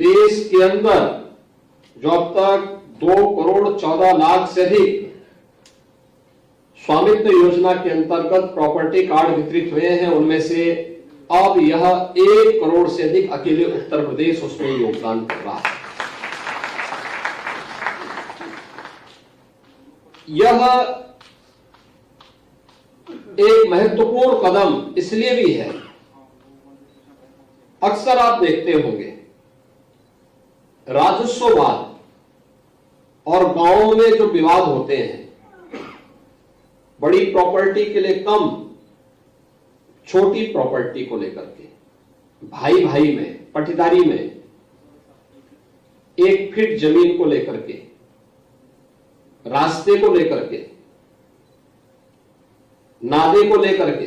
देश के अंदर जो अब तक 2,14,00,000 से अधिक स्वामित्व योजना के अंतर्गत प्रॉपर्टी कार्ड वितरित हुए हैं, उनमें से अब यह 1 करोड़ से अधिक अकेले उत्तर प्रदेश उसमें योगदान कर रहा है। यह एक महत्वपूर्ण कदम इसलिए भी है, अक्सर आप देखते होंगे राजस्ववाद और गांवों में जो विवाद होते हैं, बड़ी प्रॉपर्टी के लिए कम, छोटी प्रॉपर्टी को लेकर के, भाई भाई में, पटीदारी में, 1 फीट जमीन को लेकर के, रास्ते को लेकर के, नादे को लेकर के,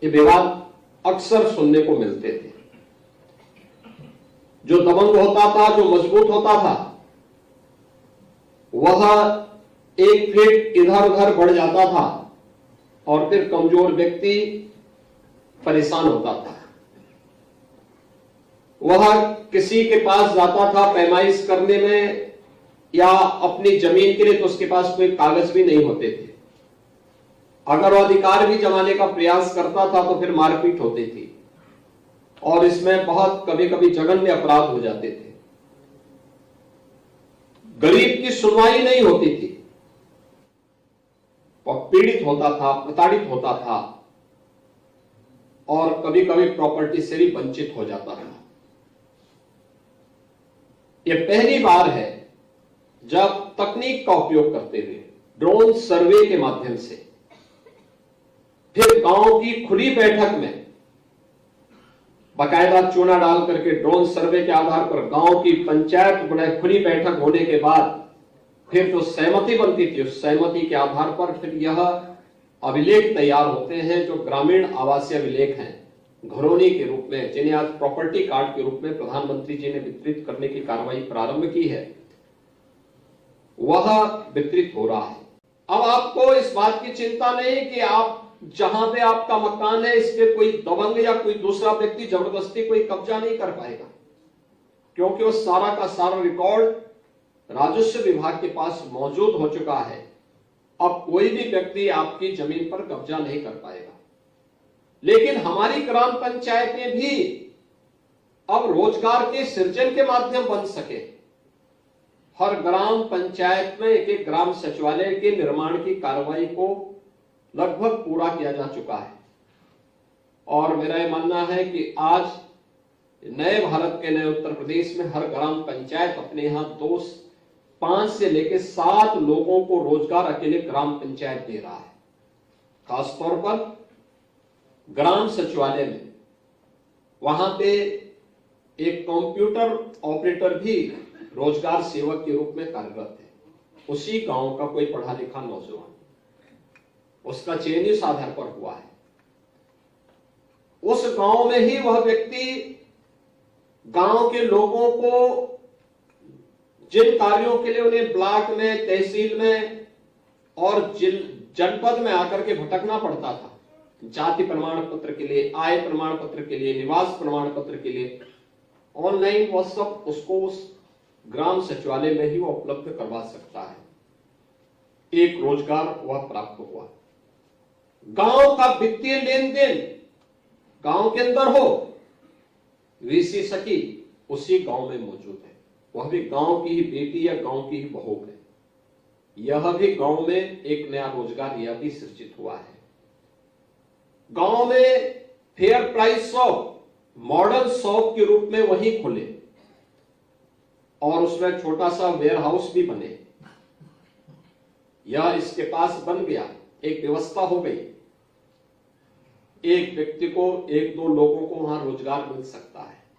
ये विवाद अक्सर सुनने को मिलते थे। जो दबंग होता था, जो मजबूत होता था, वह 1 फीट इधर उधर बढ़ जाता था और फिर कमजोर व्यक्ति परेशान होता था। वह किसी के पास जाता था पैमाइश करने में या अपनी जमीन के लिए, तो उसके पास कोई कागज भी नहीं होते थे। अगर वो अधिकार भी जमाने का प्रयास करता था तो फिर मारपीट होती थी और इसमें बहुत कभी कभी जघन्य अपराध हो जाते थे। गरीब की सुनवाई नहीं होती थी, वह पीड़ित होता था, प्रताड़ित होता था और कभी कभी प्रॉपर्टी से भी वंचित हो जाता था। यह पहली बार है जब तकनीक का उपयोग करते हुए ड्रोन सर्वे के माध्यम से, फिर गांव की खुली बैठक में बाकायदा चूना डाल करके ड्रोन सर्वे के आधार पर गांव की पंचायत खुली बैठक होने के बाद फिर जो सहमति बनती थी, उस सहमति के आधार पर फिर यह अभिलेख तैयार होते हैं, जो ग्रामीण आवासीय अभिलेख हैं, घरौनी के रूप में, जिन्हें आज प्रॉपर्टी कार्ड के रूप में प्रधानमंत्री जी ने वितरित करने की कार्रवाई प्रारंभ की है, वह वितरित हो रहा है। अब आपको इस बात की चिंता नहीं कि आप जहां पे आपका मकान है, इस पे कोई दबंग या कोई दूसरा व्यक्ति जबरदस्ती कोई कब्जा नहीं कर पाएगा, क्योंकि वो सारा का सारा रिकॉर्ड राजस्व विभाग के पास मौजूद हो चुका है। अब कोई भी व्यक्ति आपकी जमीन पर कब्जा नहीं कर पाएगा। लेकिन हमारी ग्राम पंचायतें भी अब रोजगार के सृजन के माध्यम बन सके। हर ग्राम पंचायत में एक ग्राम सचिवालय के निर्माण की कार्रवाई को लगभग पूरा किया जा चुका है और मेरा यह मानना है कि आज नए भारत के नए उत्तर प्रदेश में हर ग्राम पंचायत अपने यहां 5 से लेकर 7 लोगों को रोजगार अकेले ग्राम पंचायत दे रहा है। खासतौर पर ग्राम सचिवालय में, वहां पे एक कंप्यूटर ऑपरेटर भी रोजगार सेवक के रूप में कार्यरत है। उसी गांव का कोई पढ़ा लिखा नौजवान, उसका चयन इस आधार पर हुआ है। उस गांव में ही वह व्यक्ति गांव के लोगों को जिन कार्यों के लिए उन्हें ब्लॉक में, तहसील में और जनपद में आकर के भटकना पड़ता था, जाति प्रमाण पत्र के लिए, आय प्रमाण पत्र के लिए, निवास प्रमाण पत्र के लिए, ऑनलाइन वह सब उसको उस ग्राम सचिवालय में ही वो उपलब्ध करवा सकता है। एक रोजगार वह प्राप्त हुआ। गांव का वित्तीय लेन देन गांव के अंदर हो, वीसी सखी उसी गांव में मौजूद है। वह भी गांव की ही बेटी या गांव की ही बहू है। यह भी गांव में एक नया रोजगार यह भी सृजित हुआ है। गांव में fair price shop, modern shop के रूप में वही खुले और उसमें छोटा सा वेयर हाउस भी बने। यह इसके पास बन गया, एक व्यवस्था हो गई। एक व्यक्ति को, 1-2 लोगों को वहां रोजगार मिल सकता है।